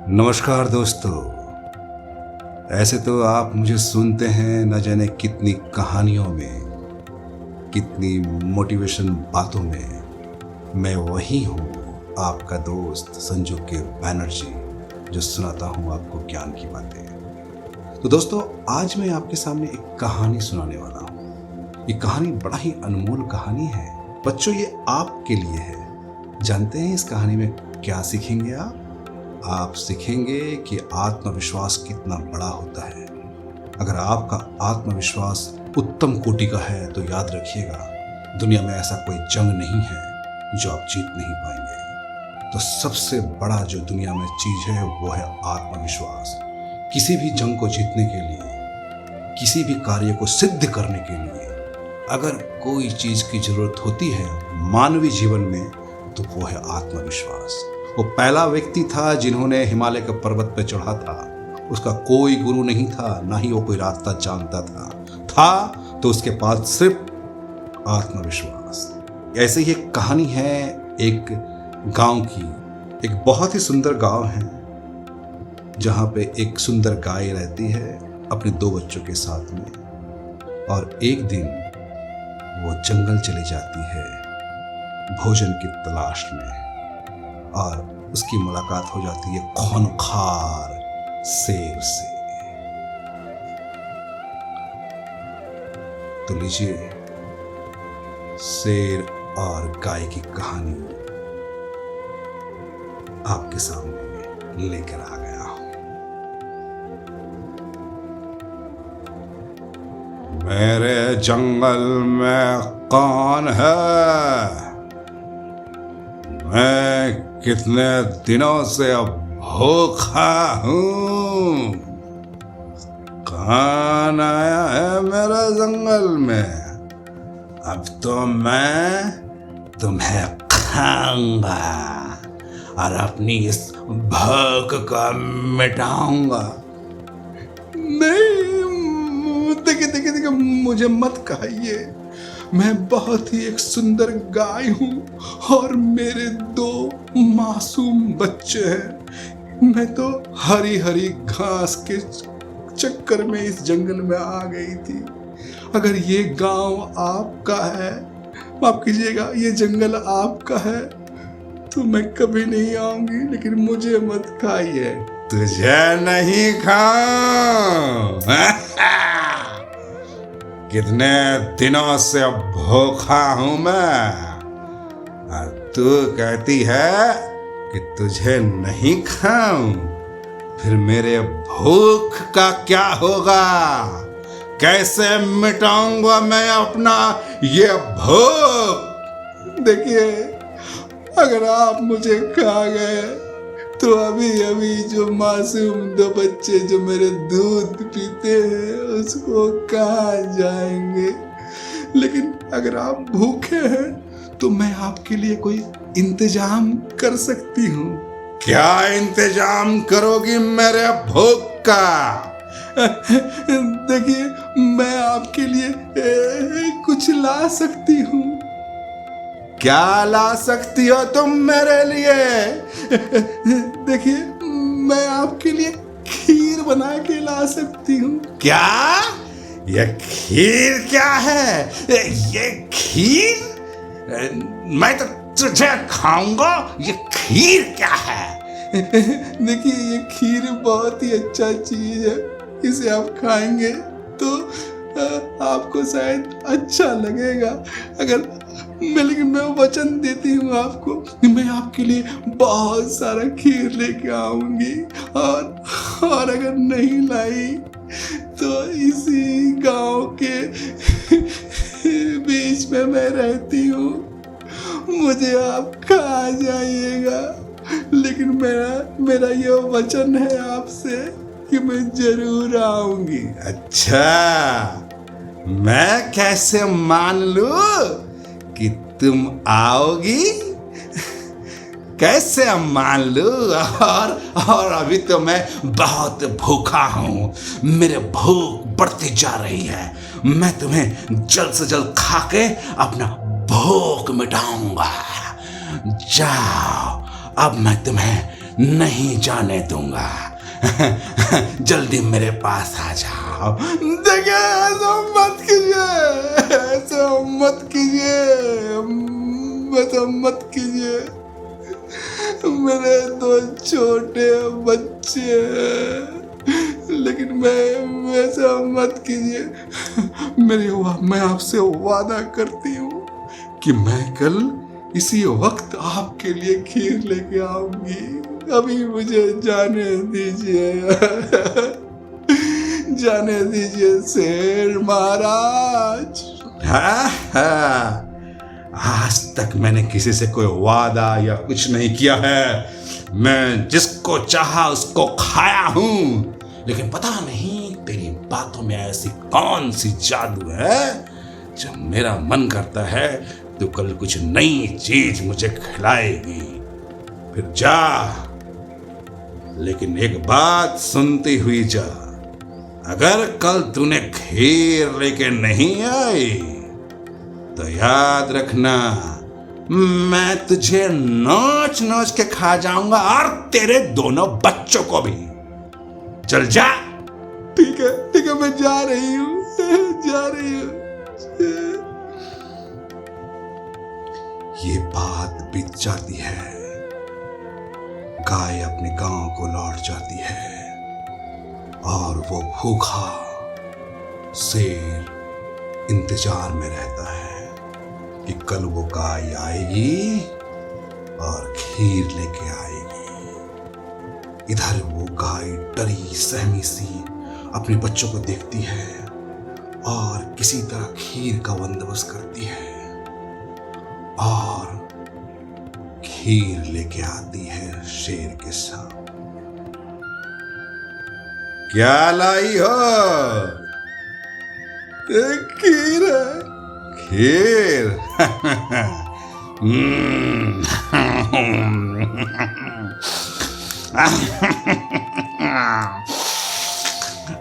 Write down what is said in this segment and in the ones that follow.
नमस्कार दोस्तों। ऐसे तो आप मुझे सुनते हैं न जाने कितनी कहानियों में, कितनी मोटिवेशन बातों में। मैं वही हूँ, आपका दोस्त संजू के बैनर्जी, जो सुनाता हूँ आपको ज्ञान की बातें। तो दोस्तों, आज मैं आपके सामने एक कहानी सुनाने वाला हूँ। ये कहानी बड़ा ही अनमोल कहानी है बच्चों, ये आपके लिए है। जानते हैं इस कहानी में क्या सीखेंगे आप सीखेंगे कि आत्मविश्वास कितना बड़ा होता है। अगर आपका आत्मविश्वास उत्तम कोटि का है तो याद रखिएगा, दुनिया में ऐसा कोई जंग नहीं है जो आप जीत नहीं पाएंगे। तो सबसे बड़ा जो दुनिया में चीज है वो है आत्मविश्वास। किसी भी जंग को जीतने के लिए, किसी भी कार्य को सिद्ध करने के लिए अगर कोई चीज की जरूरत होती है मानवीय जीवन में, तो वो है आत्मविश्वास। वो पहला व्यक्ति था जिन्होंने हिमालय के पर्वत पर चढ़ा था। उसका कोई गुरु नहीं था, ना ही वो कोई रास्ता जानता था तो उसके पास सिर्फ आत्मविश्वास। ऐसे ही एक कहानी है एक गांव की। एक बहुत ही सुंदर गांव है जहां पे एक सुंदर गाय रहती है अपने 2 बच्चों के साथ में। और एक दिन वो जंगल चली जाती है भोजन की तलाश में, और उसकी मुलाकात हो जाती है खूंखार शेर से। तो लीजिए, शेर और गाय की कहानी आपके सामने लेकर आ गया हूं। मेरे जंगल में कौन है? मैं कितने दिनों से अब भूखा हूँ। कौन आया है मेरे जंगल में? अब तो मैं तुम्हें खाऊंगा और अपनी इस भूख को मिटाऊंगा। नहीं, देखिए, मुझे मत खाइए। मैं बहुत ही एक सुंदर गाय हूँ और मेरे 2 मासूम बच्चे हैं। मैं तो हरी हरी घास के चक्कर में इस जंगल में आ गई थी। अगर ये गांव आपका है, माफ कीजिएगा, ये जंगल आपका है, तो मैं कभी नहीं आऊंगी, लेकिन मुझे मत खाइए। तुझे नहीं खाऊं। कितने दिनों से भूखा हूं मैं, और तू कहती है कि तुझे नहीं खाऊं। फिर मेरे भूख का क्या होगा? कैसे मिटाऊंगा मैं अपना ये भूख? देखिए, अगर आप मुझे खा गए तो अभी अभी जो मासूम 2 बच्चे जो मेरे दूध पीते हैं उसको कहाँ जाएंगे। लेकिन अगर आप भूखे हैं तो मैं आपके लिए कोई इंतजाम कर सकती हूँ। क्या इंतजाम करोगी मेरे भूख का? देखिए, मैं आपके लिए कुछ ला सकती हूँ। क्या ला सकती हो तुम मेरे लिए? देखिए, मैं आपके लिए खीर बना के ला सकती हूँ। क्या? ये खीर क्या है? ये खीर? मैं तो तुझे खाऊंगा। ये खीर क्या है? देखिए, ये खीर बहुत ही अच्छा चीज है। इसे आप खाएंगे तो आपको शायद अच्छा लगेगा। लेकिन मैं वचन देती हूँ आपको, मैं आपके लिए बहुत सारा खीर लेके आऊंगी। और अगर नहीं लाई तो इसी गांव के बीच में मैं रहती हूँ, मुझे आप खा जाइएगा। लेकिन मेरा ये वचन है आपसे कि मैं जरूर आऊंगी। अच्छा, मैं कैसे मान लूं कि तुम आओगी? कैसे मान लूं? और अभी तो मैं बहुत भूखा हूँ, मेरे भूख बढ़ती जा रही है। मैं तुम्हें जल्द से जल्द खा के अपना भूख मिटाऊंगा। जाओ, अब मैं तुम्हें नहीं जाने दूंगा। जल्दी मेरे पास आ जाओ। देखिए, ऐसा मत कीजिए, ऐसा मत कीजिए, ऐसा मत कीजिए। मेरे 2 छोटे बच्चे हैं, लेकिन मैं ऐसा मत कीजिए। मैं आपसे वादा करती हूँ कि मैं कल इसी वक्त आपके लिए खीर लेके आऊंगी। अभी मुझे जाने दीजिए, जाने दीजिए शेर महाराज। आज तक मैंने किसी से कोई वादा या कुछ नहीं किया है। मैं जिसको चाहा उसको खाया हूं, लेकिन पता नहीं तेरी बातों में ऐसी कौन सी जादू है, जब मेरा मन करता है तो कल कुछ नई चीज मुझे खिलाएगी। फिर जा, लेकिन एक बात सुनती हुई जा। अगर कल तूने खीर लेके नहीं आई तो याद रखना, मैं तुझे नोच नोच के खा जाऊंगा और तेरे दोनों बच्चों को भी। चल जा। ठीक है, मैं जा रही हूँ, जा रही हूँ। ये बात बीत जाती है। गाय अपने गांव को लौट जाती है और वो भूखा शेर इंतजार में रहता है कि कल वो गाय आएगी और खीर लेके आएगी। इधर वो गाय डरी सहमी सी अपने बच्चों को देखती है और किसी तरह खीर का बंदोबस्त करती है और खीर लेके आती है शेर के साथ। क्या लाई हो? खीर है। खीर?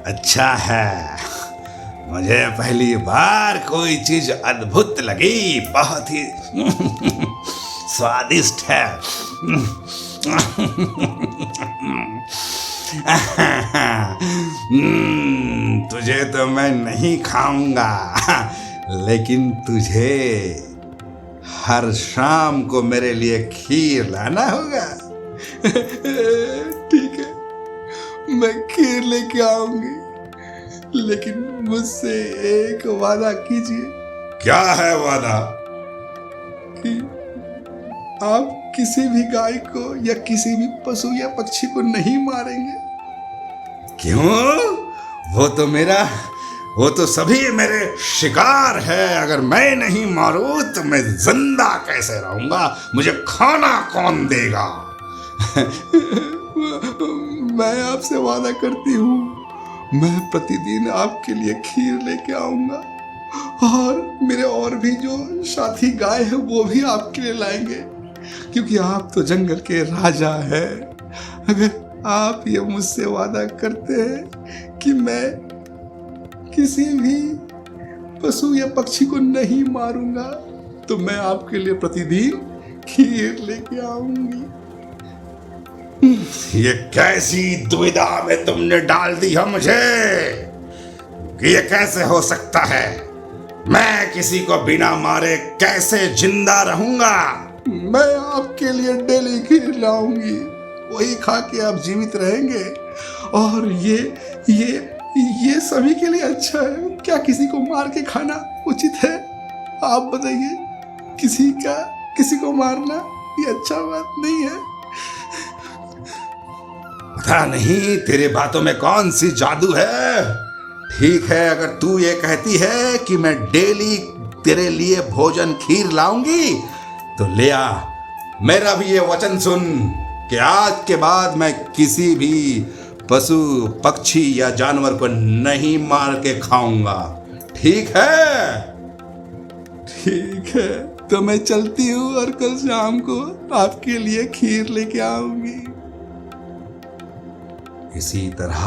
अच्छा है, मुझे पहली बार कोई चीज अद्भुत लगी, बहुत ही स्वादिष्ट है। तुझे तो मैं नहीं खाऊंगा, लेकिन तुझे हर शाम को मेरे लिए खीर लाना होगा। ठीक है, मैं खीर लेके आऊंगी, लेकिन मुझसे एक वादा कीजिए। क्या है वादा? कि आप किसी भी गाय को या किसी भी पशु या पक्षी को नहीं मारेंगे। क्यों? वो तो सभी मेरे शिकार है। अगर मैं नहीं मारूं तो मैं जिंदा कैसे रहूंगा? मुझे खाना कौन देगा? मैं आपसे वादा करती हूँ, मैं प्रतिदिन आपके लिए खीर लेके आऊंगा और मेरे और भी जो साथी गाय है वो भी आपके लिए लाएंगे, क्योंकि आप तो जंगल के राजा हैं। अगर आप ये मुझसे वादा करते हैं कि मैं किसी भी पशु या पक्षी को नहीं मारूंगा, तो मैं आपके लिए प्रतिदिन खीर लेके आऊंगी। ये कैसी दुविधा में तुमने डाल दी है मुझे कि ये कैसे हो सकता है? मैं किसी को बिना मारे कैसे जिंदा रहूंगा? मैं आपके लिए डेली खीर लाऊंगी, वही खा के आप जीवित रहेंगे और ये सभी के लिए अच्छा है। क्या किसी को मार के खाना उचित है? आप बताइए, किसी को मारना ये अच्छा बात नहीं है। पता नहीं तेरे बातों में कौन सी जादू है। ठीक है, अगर तू ये कहती है कि मैं डेली तेरे लिए भोजन खीर लाऊंगी तो ले आ। मेरा भी ये वचन सुन कि आज के बाद मैं किसी भी पशु पक्षी या जानवर को नहीं मार के खाऊंगा। ठीक है? ठीक है, तो मैं चलती हूँ और कल शाम को आपके लिए खीर लेके आऊंगी। इसी तरह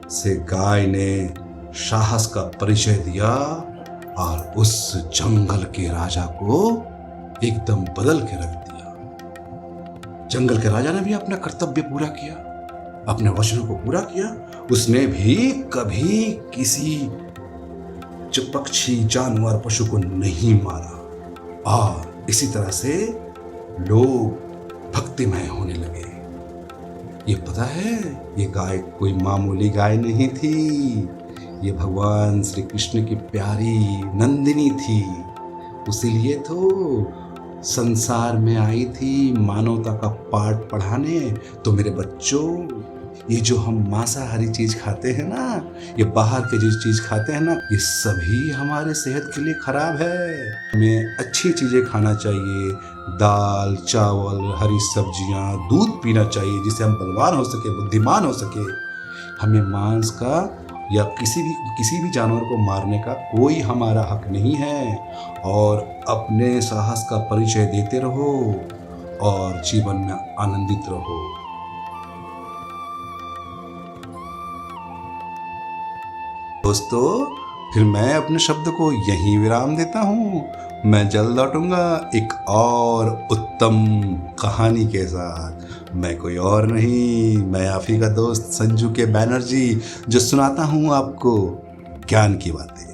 से गाय ने साहस का परिचय दिया और उस जंगल के राजा को एकदम बदल के रख दिया। जंगल के राजा ने भी अपना कर्तव्य पूरा किया, अपने वचनों को पूरा किया। उसने भी कभी किसी पक्षी, जानवर, पशु को नहीं मारा। और इसी तरह से लोग भक्तिमय होने लगे। ये पता है, ये गाय कोई मामूली गाय नहीं थी, ये भगवान श्री कृष्ण की प्यारी नंदिनी थी। उसीलिए तो संसार में आई थी मानवता का पाठ पढ़ाने। तो मेरे बच्चों, ये जो हम मांसाहारी चीज खाते हैं ना, ये बाहर के जो चीज खाते हैं ना, ये सभी हमारे सेहत के लिए खराब है। हमें अच्छी चीजें खाना चाहिए, दाल, चावल, हरी सब्जियां, दूध पीना चाहिए, जिससे हम बलवान हो सके, बुद्धिमान हो सके। हमें मांस का या किसी भी जानवर को मारने का कोई हमारा हक नहीं है। और अपने साहस का परिचय देते रहो और जीवन में आनंदित रहो। दोस्तों, फिर मैं अपने शब्द को यहीं विराम देता हूँ। मैं जल्द लौटूंगा एक और उत्तम कहानी के साथ। मैं कोई और नहीं, मैं आप ही का दोस्त संजू के बैनर्जी, जो सुनाता हूँ आपको ज्ञान की बातें।